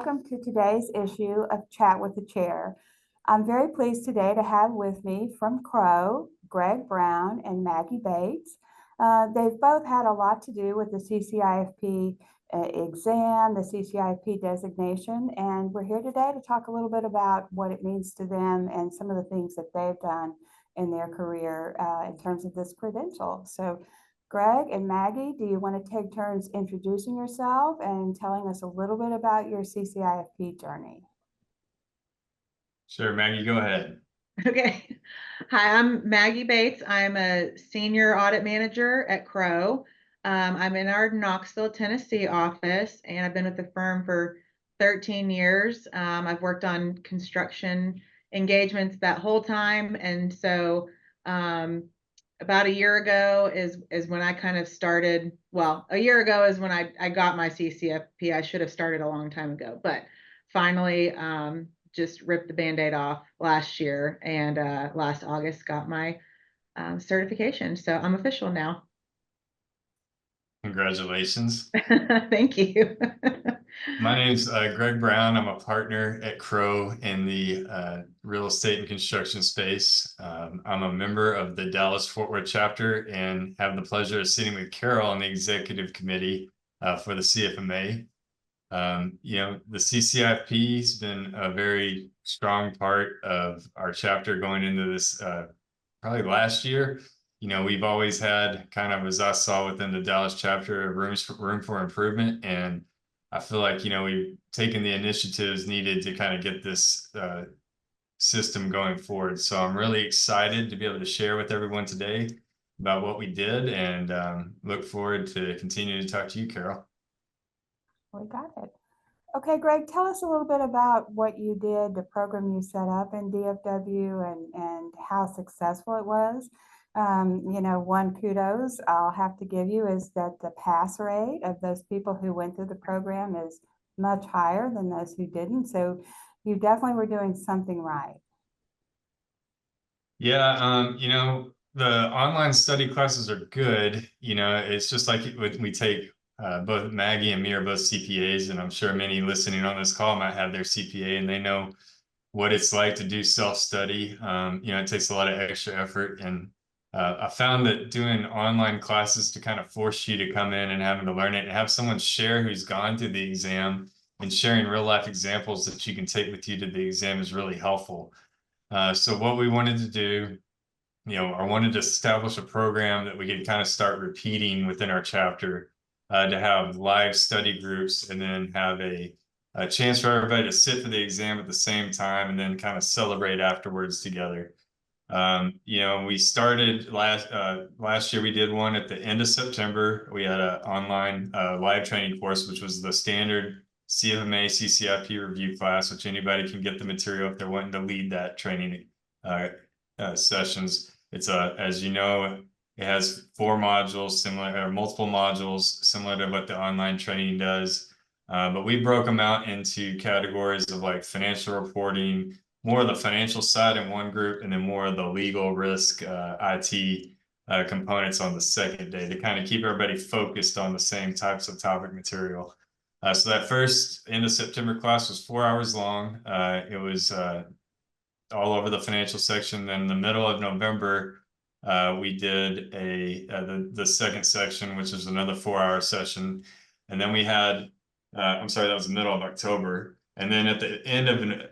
welcome to today's issue of Chat with the Chair. I'm very pleased today to have with me from Crowe, Greg Brown and Maggie Bates. They've both had a lot to do with the CCIFP exam, the CCIFP designation, and we're here today to talk a little bit about what it means to them and some of the things that they've done in their career in terms of this credential. So Greg and Maggie, do you want to take turns introducing yourself and telling us a little bit about your CCIFP journey? Sure, Maggie, go ahead. Okay. Hi, I'm Maggie Bates. I'm a senior audit manager at Crowe. I'm in our Knoxville, Tennessee office, and I've been with the firm for 13 years. I've worked on construction engagements that whole time. And so about a year ago is when I kind of started. Well, a year ago is when I got my CCFP. I should have started a long time ago, but finally just ripped the Band-Aid off last year, and last August got my certification. So I'm official now. Congratulations. Thank you. My name's Greg Brown. I'm a partner at Crowe in the real estate and construction space. I'm a member of the Dallas-Fort Worth chapter and have the pleasure of sitting with Caryl on the executive committee for the CFMA. The CCIFP has been a very strong part of our chapter going into this probably last year. We've always had kind of, as I saw within the Dallas chapter, room for improvement. And I feel like, we've taken the initiatives needed to kind of get this system going forward. So I'm really excited to be able to share with everyone today about what we did, and look forward to continuing to talk to you, Caryl. We got it. Okay, Greg, tell us a little bit about what you did, the program you set up in DFW, and how successful it was. One kudos I'll have to give you is that the pass rate of those people who went through the program is much higher than those who didn't. So you definitely were doing something right. Yeah, the online study classes are good. It's just like when we take both Maggie and me are both CPAs, and I'm sure many listening on this call might have their CPA, and they know what it's like to do self-study. It takes a lot of extra effort, and I found that doing online classes to kind of force you to come in and having to learn it and have someone share who's gone through the exam and sharing real life examples that you can take with you to the exam is really helpful. So what we wanted to do, I wanted to establish a program that we could kind of start repeating within our chapter, to have live study groups, and then have a chance for everybody to sit for the exam at the same time, and then kind of celebrate afterwards together. We started last year. We did one at the end of September. We had an online live training course, which was the standard CFMA CCIP review class, which anybody can get the material if they're wanting to lead that training sessions. It's as you know, it has 4 modules, similar, or multiple modules, similar to what the online training does. But we broke them out into categories of like financial reporting, more of the financial side in one group, and then more of the legal risk, IT components on the second day, to kind of keep everybody focused on the same types of topic material. So that first end of September class was 4 hours long. It was all over the financial section. Then in the middle of November, we did the second section, which is another 4-hour session. And then we had, I'm sorry, that was the middle of October. And then at the end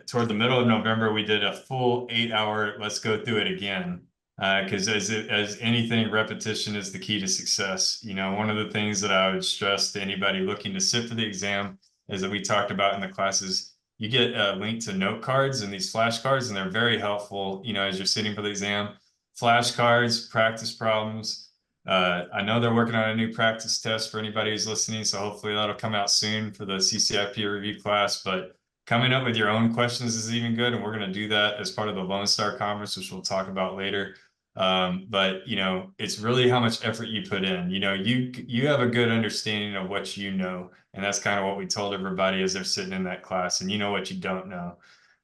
toward the middle of November, we did a full 8-hour, let's go through it again. Because as anything, repetition is the key to success. One of the things that I would stress to anybody looking to sit for the exam is that we talked about in the classes, you get a link to note cards and these flashcards, and they're very helpful, as you're sitting for the exam. Flashcards, practice problems. I know they're working on a new practice test for anybody who's listening, so hopefully that'll come out soon for the CCIP review class. But coming up with your own questions is even good, and we're going to do that as part of the Lone Star Conference, which we'll talk about later. But it's really how much effort you put in. You have a good understanding of what you know, and that's kind of what we told everybody as they're sitting in that class, and you know what you don't know.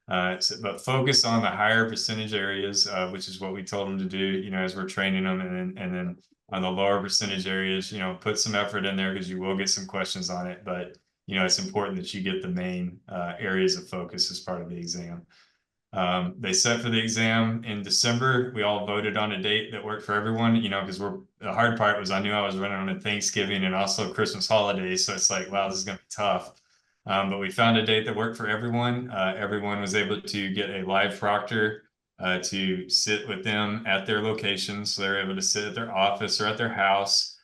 But focus on the higher percentage areas, which is what we told them to do, as we're training them, and then on the lower percentage areas, put some effort in there because you will get some questions on it. But you know, it's important that you get the main areas of focus as part of the exam. They set for the exam in December. We all voted on a date that worked for everyone, you know, because the hard part was I knew I was running on a Thanksgiving and also Christmas holidays. So it's like, wow, this is going to be tough. But we found a date that worked for everyone. Everyone was able to get a live proctor to sit with them at their location. So they're able to sit at their office or at their house.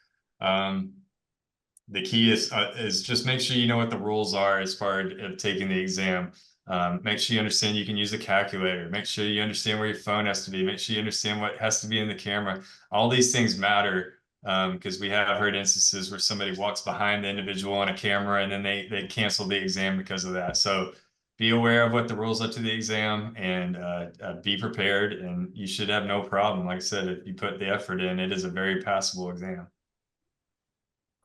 The key is just make sure you know what the rules are as far as taking the exam. Make sure you understand you can use a calculator. Make sure you understand where your phone has to be. Make sure you understand what has to be in the camera. All these things matter because we have heard instances where somebody walks behind the individual on a camera and then they cancel the exam because of that. So be aware of what the rules are to the exam and be prepared, and you should have no problem. Like I said, if you put the effort in, it is a very passable exam.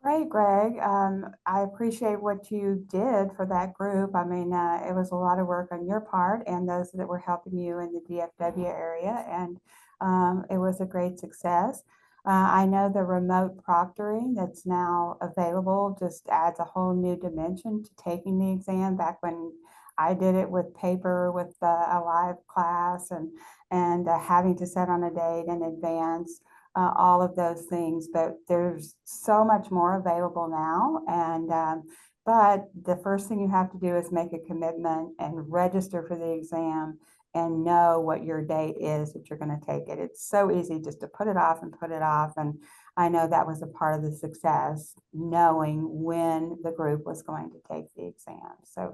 Great, Greg. I appreciate what you did for that group. I mean, it was a lot of work on your part and those that were helping you in the DFW area, and it was a great success. I know the remote proctoring that's now available just adds a whole new dimension to taking the exam. Back when I did it with paper with a live class and having to set on a date in advance. All of those things, but there's so much more available now. And but the first thing you have to do is make a commitment and register for the exam and know what your date is that you're going to take it. It's so easy just to put it off and put it off. And I know that was a part of the success, knowing when the group was going to take the exam. So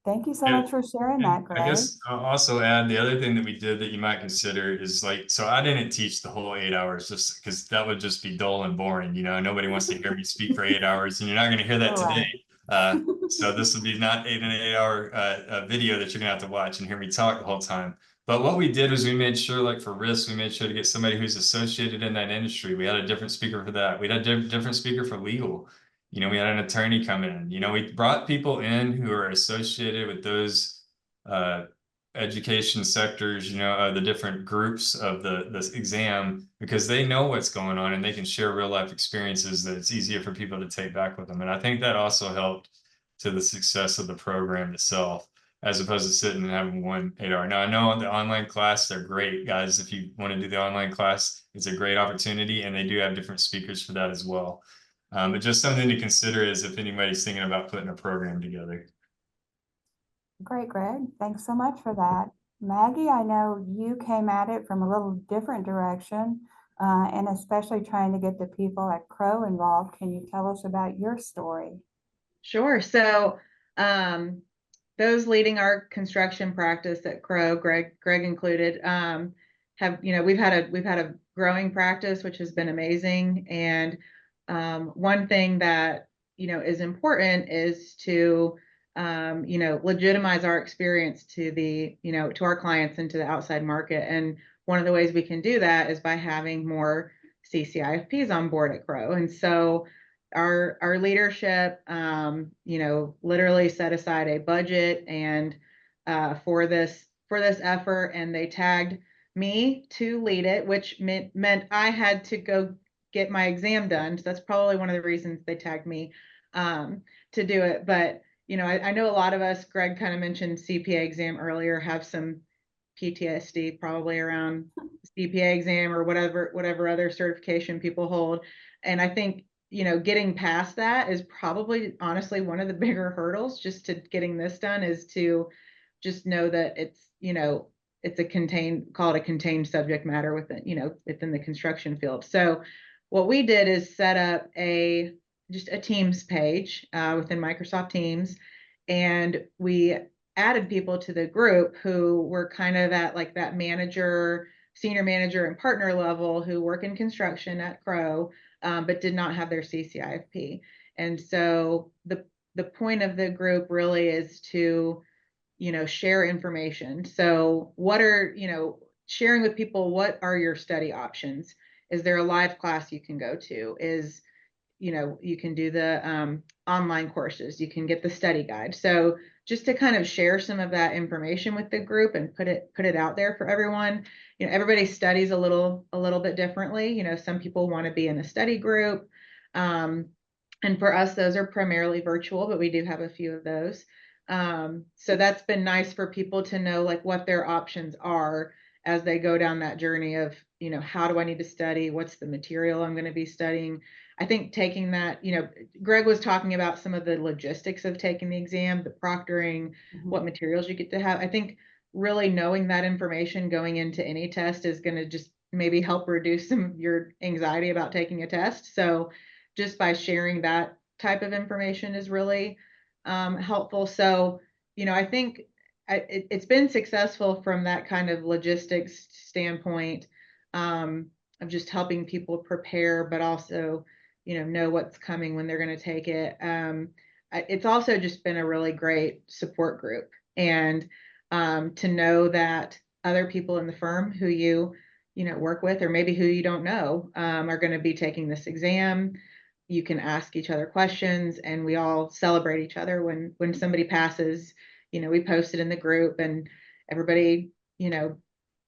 thank you so much for sharing that, Greg. I guess I'll also add the other thing that we did that you might consider is like, so I didn't teach the whole 8 hours just because that would just be dull and boring. You know, nobody wants to hear me speak for 8 hours, and you're not going to hear that today. So this will be not an 8 hour video that you're going to have to watch and hear me talk the whole time. But what we did was we made sure, like for risk, we made sure to get somebody who's associated in that industry. We had a different speaker for that. We had a different speaker for legal. You know, we had an attorney come in. You know, we brought people in who are associated with those education sectors, you know, the different groups of the exam, because they know what's going on and they can share real life experiences that it's easier for people to take back with them. And I think that also helped to the success of the program itself, as opposed to sitting and having 1 8 hour. Now I know on the online class, they're great, guys. If you want to do the online class, it's a great opportunity, and they do have different speakers for that as well. But just something to consider is if anybody's thinking about putting a program together. Great, Greg. Thanks so much for that. Maggie, I know you came at it from a little different direction, and especially trying to get the people at Crowe involved. Can you tell us about your story? Sure. So those leading our construction practice at Crowe, Greg included, have, you know, we've had a growing practice, which has been amazing. And one thing that, you know, is important is to you know, legitimize our experience to the, you know, to our clients and to the outside market. And one of the ways we can do that is by having more CCIFPs on board at Crowe. And so our leadership, you know, literally set aside a budget and for this effort, and they tagged me to lead it, which meant I had to go get my exam done. So that's probably one of the reasons they tagged me to do it. But you know, I know a lot of us, Greg kind of mentioned CPA exam earlier, have some PTSD probably around CPA exam or whatever other certification people hold. And I think, you know, getting past that is probably honestly one of the bigger hurdles just to getting this done, is to just know that it's, you know, it's call it a contained subject matter within, you know, within the construction field. So what we did is set up just a Teams page within Microsoft Teams, and we added people to the group who were kind of at like that manager, senior manager, and partner level, who work in construction at Crowe, but did not have their CCIFP. And so the point of the group really is to, you know, share information. So what are, you know, sharing with people, what are your study options? Is there a live class you can go to? Is, you know, you can do the online courses, you can get the study guide. So just to kind of share some of that information with the group and put it out there for everyone. You know, everybody studies a little bit differently. You know, some people want to be in a study group. And And for us, those are primarily virtual, but we do have a few of those. So that's been nice for people to know like what their options are as they go down that journey of, you know, how do I need to study? What's the material I'm going to be studying? I think taking that, you know, Greg was talking about some of the logistics of taking the exam, the proctoring, what materials you get to have. I think really knowing that information going into any test is going to just maybe help reduce some of your anxiety about taking a test. So just by sharing that type of information is really helpful. So, you know, I think it's been successful from that kind of logistics standpoint of just helping people prepare, but also, you know what's coming when they're going to take it. It's also just been a really great support group, and to know that other people in the firm who you know work with, or maybe who you don't know, are going to be taking this exam. You can ask each other questions, and we all celebrate each other when somebody passes. You know, we post it in the group, and everybody, you know,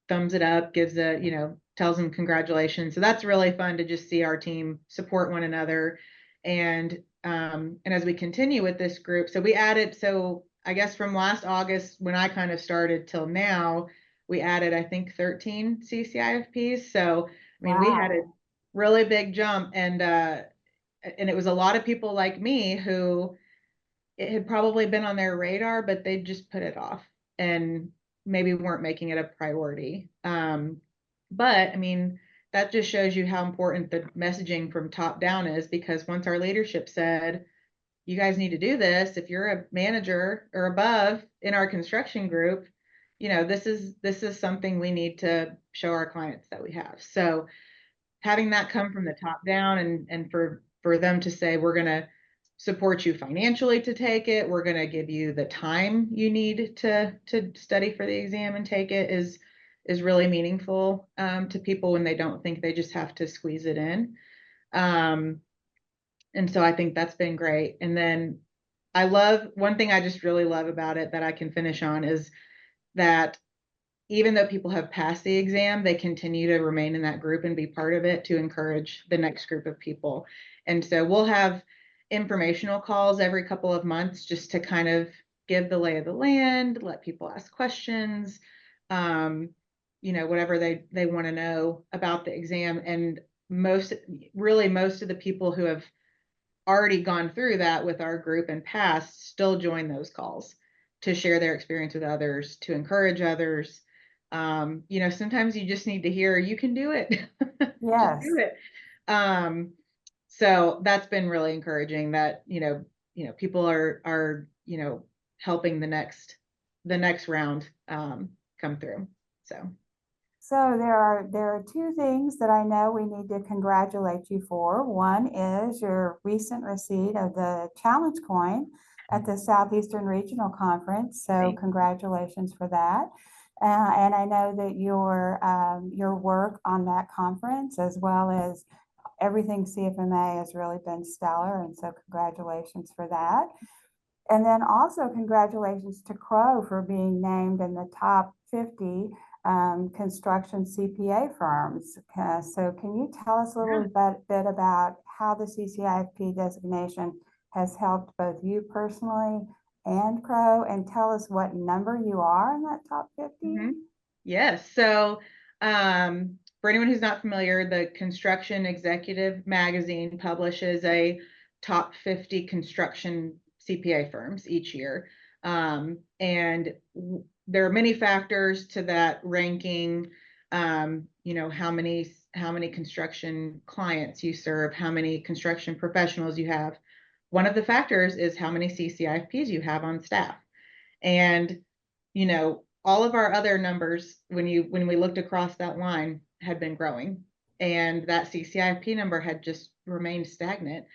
thumbs it up, gives a, you know, tells them congratulations. So that's really fun to just see our team support one another. And as we continue with this group, so we added, so I guess from last August when I kind of started till now, we added, I think, 13 CCIFPs. So I mean, we had a really big jump, and it was a lot of people like me who it had probably been on their radar, but they just put it off and maybe weren't making it a priority. But I mean, that just shows you how important the messaging from top down is, because once our leadership said, you guys need to do this, if you're a manager or above in our construction group, you know, this is something we need to show our clients that we have. So having that come from the top down, and for them to say, we're going to support you financially to take it, we're going to give you the time you need to study for the exam and take it, is really meaningful to people when they don't think they just have to squeeze it in. And so I think that's been great. And then I love, one thing I just really love about it that I can finish on is that even though people have passed the exam, they continue to remain in that group and be part of it to encourage the next group of people. And so we'll have informational calls every couple of months just to kind of give the lay of the land, let people ask questions, you know, whatever they want to know about the exam. And most of the people who have already gone through that with our group and passed still join those calls to share their experience with others, to encourage others. You know, sometimes you just need to hear, you can do it. Yes. Just do it. So that's been really encouraging that, you know, people are, you know, helping the next round come through. So there are two things that I know we need to congratulate you for. One is your recent receipt of the challenge coin at the Southeastern Regional Conference. So congratulations for that. And I know that your work on that conference, as well as everything CFMA, has really been stellar. And so congratulations for that. And then also congratulations to Crowe for being named in the top 50 construction CPA firms. So can you tell us a little bit about how the CCIFP designation has helped both you personally and Crowe, and tell us what number you are in that top 50? Yes. So for anyone who's not familiar, the Construction Executive magazine publishes a top 50 construction CPA firms each year. And there are many factors to that ranking. You know, how many construction clients you serve, how many construction professionals you have. One of the factors is how many CCIFPs you have on staff. And, you know, all of our other numbers, when we looked across that line, had been growing, and that CCIFP number had just remained stagnant.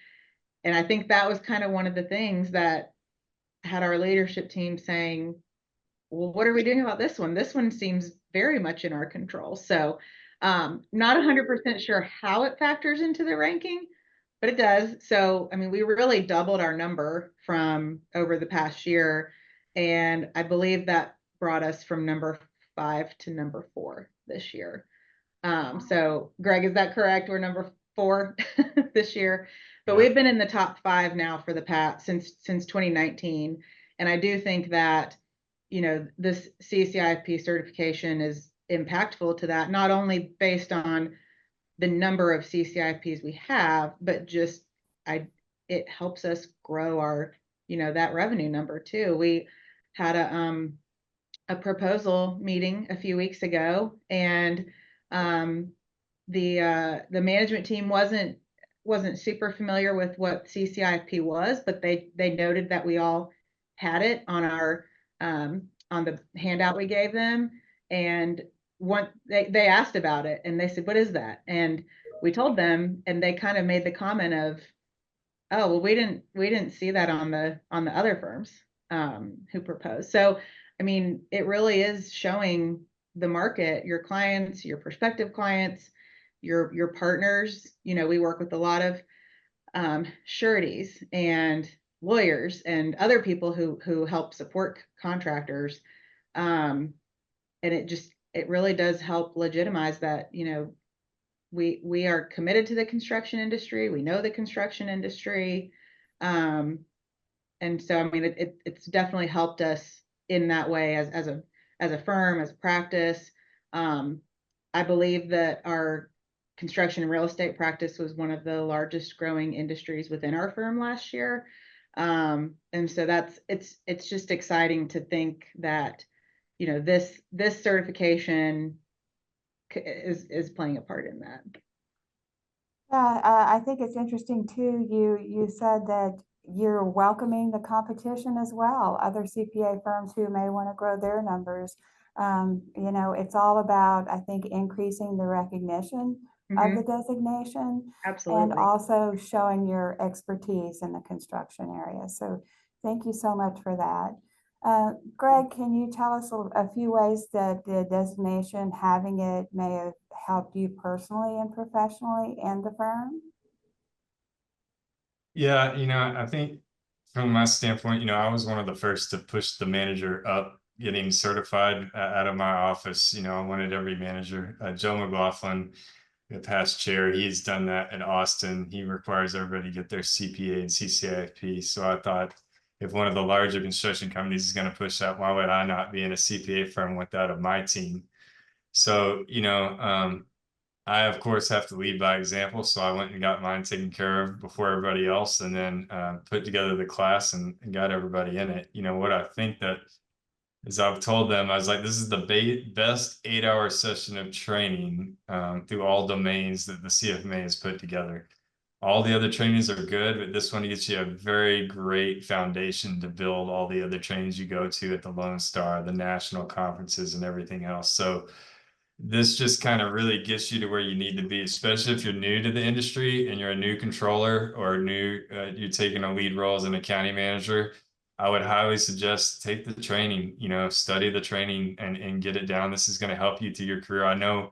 And I think that was kind of one of the things that had our leadership team saying, well, what are we doing about this one? This one seems very much in our control. So not 100% sure how it factors into the ranking, but it does. So, I mean, we really doubled our number from over the past year. And I believe that brought us from number 5 to number 4 this year. So Greg, is that correct? We're number 4 this year. But Yeah. we've been in the top 5 now for the past since 2019. And I do think that, you know, this CCIFP certification is impactful to that, not only based on the number of CCIPs we have, but just it helps us grow our, you know, that revenue number too. We had a proposal meeting a few weeks ago, and the management team wasn't super familiar with what CCIP was, but they noted that we all had it on our on the handout we gave them, and they asked about it, and they said, "What is that?" And we told them, and they kind of made the comment of, "Oh, well, we didn't see that on the other firms who proposed." So, I mean, it really is showing the market, your clients, your prospective clients, your partners. You know, we work with a lot of sureties and lawyers and other people who help support contractors, and it really does help legitimize that, you know, we are committed to the construction industry. We know the construction industry. And so, I mean, it's definitely helped us in that way as a firm, as a practice. I believe that our construction and real estate practice was one of the largest growing industries within our firm last year. And so it's just exciting to think that, you know, this certification is playing a part in that. Yeah, I think it's interesting too. You said that you're welcoming the competition as well, other CPA firms who may want to grow their numbers. You know, it's all about, I think, increasing the recognition of the designation and Absolutely. also showing your expertise in the construction area. So thank you so much for that. Greg, can you tell us a few ways that the designation, having it, may have helped you personally and professionally and the firm? Yeah, you know, I think from my standpoint, you know, I was one of the first to push the manager up getting certified out of my office. You know, I wanted every manager. Joe McLaughlin, the past chair, he's done that in Austin. He requires everybody to get their CPA and CCIFP. So I thought, if one of the larger construction companies is going to push that, why would I not be in a CPA firm with that of my team? So, you know, I, of course, have to lead by example. So I went and got mine taken care of before everybody else, and then put together the class and got everybody in it. You know, what I think that is, I've told them, I was like, this is the best 8-hour session of training through all domains that the CFMA has put together. All the other trainings are good, but this one gets you a very great foundation to build all the other trainings you go to at the Lone Star, the national conferences, and everything else. So this just kind of really gets you to where you need to be, especially if you're new to the industry and you're a new controller or new, you're taking a lead role as an accounting manager. I would highly suggest take the training, you know, study the training and get it down. This is going to help you through your career. I know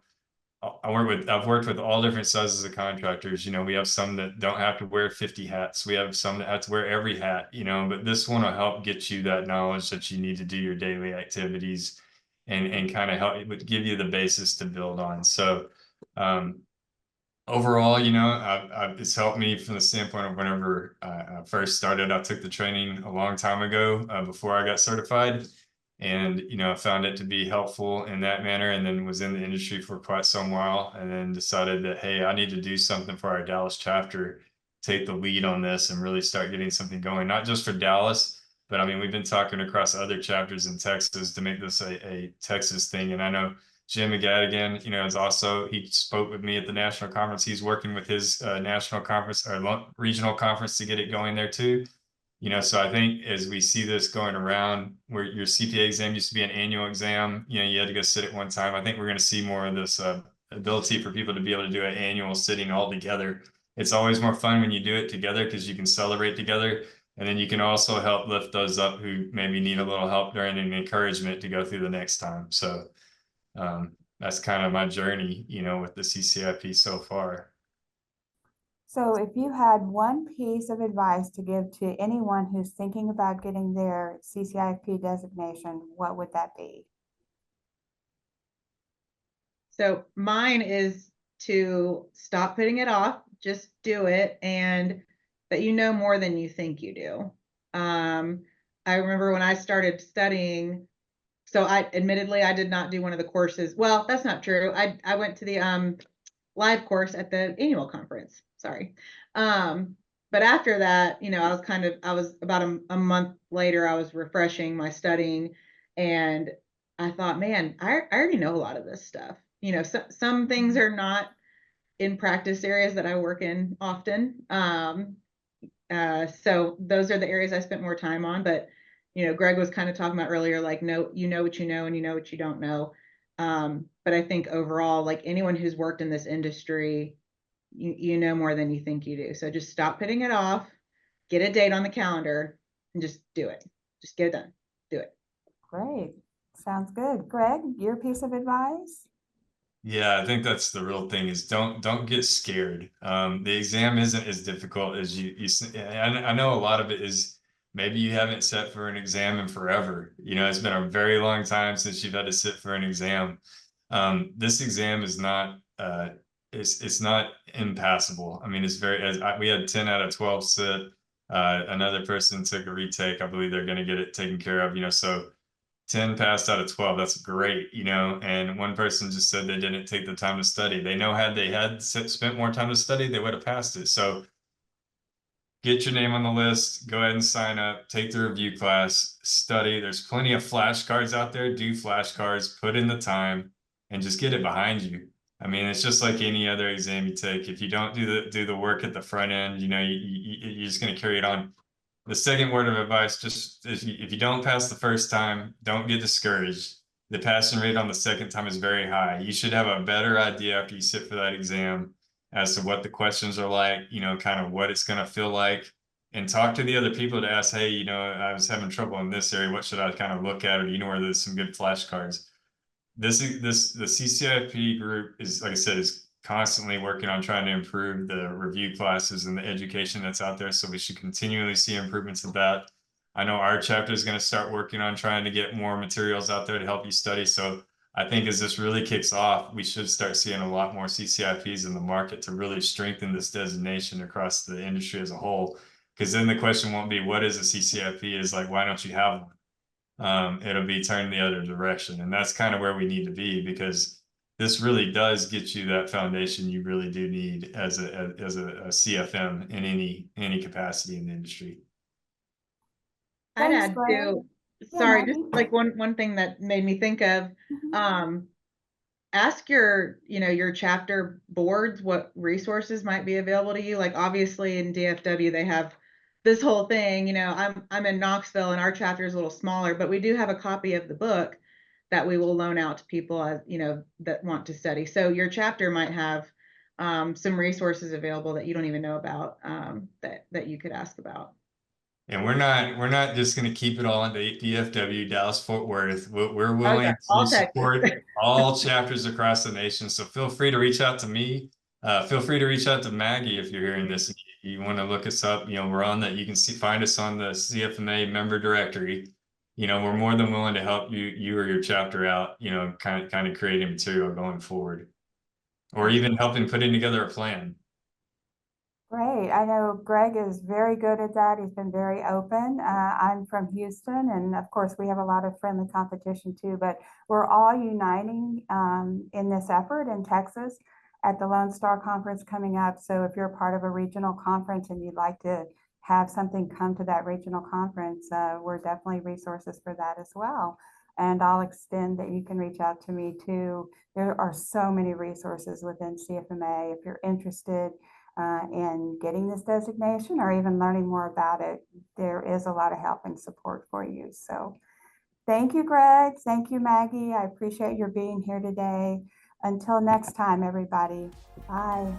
I've worked with all different sizes of contractors. You know, we have some that don't have to wear 50 hats. We have some that have to wear every hat, you know, but this one will help get you that knowledge that you need to do your daily activities and kind of help give you the basis to build on. So overall, you know, it's helped me from the standpoint of whenever I first started. I took the training a long time ago before I got certified, and you know, I found it to be helpful in that manner, and then was in the industry for quite some while, and then decided that, hey, I need to do something for our Dallas chapter, take the lead on this and really start getting something going, not just for Dallas, but I mean, we've been talking across other chapters in Texas to make this a Texas thing. And I know Jim McGadigan, you know, is also, he spoke with me at the national conference. He's working with his national conference or regional conference to get it going there too. You know, so I think as we see this going around, where your CPA exam used to be an annual exam, you know, you had to go sit it one time. I think we're going to see more of this ability for people to be able to do an annual sitting all together. It's always more fun when you do it together because you can celebrate together. And then you can also help lift those up who maybe need a little help during an encouragement to go through the next time. So that's kind of my journey, you know, with the CCIP so far. So if you had one piece of advice to give to anyone who's thinking about getting their CCIP designation, what would that be? So mine is to stop putting it off, just do it. And that you know more than you think you do. I remember when I started studying, so I did not do one of the courses. Well, that's not true. I went to the live course at the annual conference. Sorry. But after that, I was about a month later, I was refreshing my studying, and I thought, man, I already know a lot of this stuff. Some things are not in practice areas that I work in often. So those are the areas I spent more time on. But, Greg was kind of talking about earlier, like, no, you know what you know and you know what you don't know. But I think overall, like anyone who's worked in this industry, you know more than you think you do. So just stop putting it off, get a date on the calendar, and just do it. Just get it done. Do it. Great. Sounds good. Greg, your piece of advice? Yeah, I think that's the real thing is don't get scared. The exam isn't as difficult as I know a lot of it is maybe you haven't sat for an exam in forever. It's been a very long time since you've had to sit for an exam. This exam is not it's not impassable. I mean, we had 10 out of 12 sit. Another person took a retake. I believe they're going to get it taken care of. So 10 passed out of 12, that's great, and one person just said they didn't take the time to study. They know had they had spent more time to study, they would have passed it. So get your name on the list, go ahead and sign up, take the review class, study. There's plenty of flashcards out there. Do flashcards, put in the time, and just get it behind you. I mean, it's just like any other exam you take. If you don't do the work at the front end, you're just going to carry it on. The second word of advice, just if you don't pass the first time, don't get discouraged. The passing rate on the second time is very high. You should have a better idea after you sit for that exam as to what the questions are like, kind of what it's going to feel like, and talk to the other people to ask, hey, I was having trouble in this area. What should I kind of look at? Or where there's some good flashcards. The CCIFP group is, like I said, is constantly working on trying to improve the review classes and the education that's out there. So we should continually see improvements of that. I know our chapter is going to start working on trying to get more materials out there to help you study. So I think as this really kicks off, we should start seeing a lot more CCIPs in the market to really strengthen this designation across the industry as a whole. Because then the question won't be, what is a CCIP? Is like, why don't you have one? It'll be turned the other direction. And that's kind of where we need to be, because this really does get you that foundation you really do need as a CFM in any capacity in the industry. I'd Thanks, add Greg. too, Yeah, sorry, Maggie. just like one thing that made me think of, ask your chapter boards what resources might be available to you. Like obviously in DFW, they have this whole thing, I'm in Knoxville and our chapter is a little smaller, but we do have a copy of the book that we will loan out to people as, that want to study. So your chapter might have some resources available that you don't even know about, that you could ask about. And we're not just going to keep it all into DFW, Dallas, Fort Worth. We're willing to support all chapters across the nation. So feel free to reach out to me. Feel free to reach out to Maggie if you're hearing this. You want to look us up, we're on that. You can find us on the CFMA member directory. We're more than willing to help you or your chapter out, kind of creating material going forward, or even helping putting together a plan. Great. I know Greg is very good at that. He's been very open. I'm from Houston, and of course we have a lot of friendly competition too, but we're all uniting in this effort in Texas at the Lone Star Conference coming up. So if you're a part of a regional conference and you'd like to have something come to that regional conference, we're definitely resources for that as well. And I'll extend that you can reach out to me too. There are so many resources within CFMA. If you're interested in getting this designation or even learning more about it, there is a lot of help and support for you. So thank you, Greg. Thank you, Maggie. I appreciate your being here today. Until next time, everybody. Bye.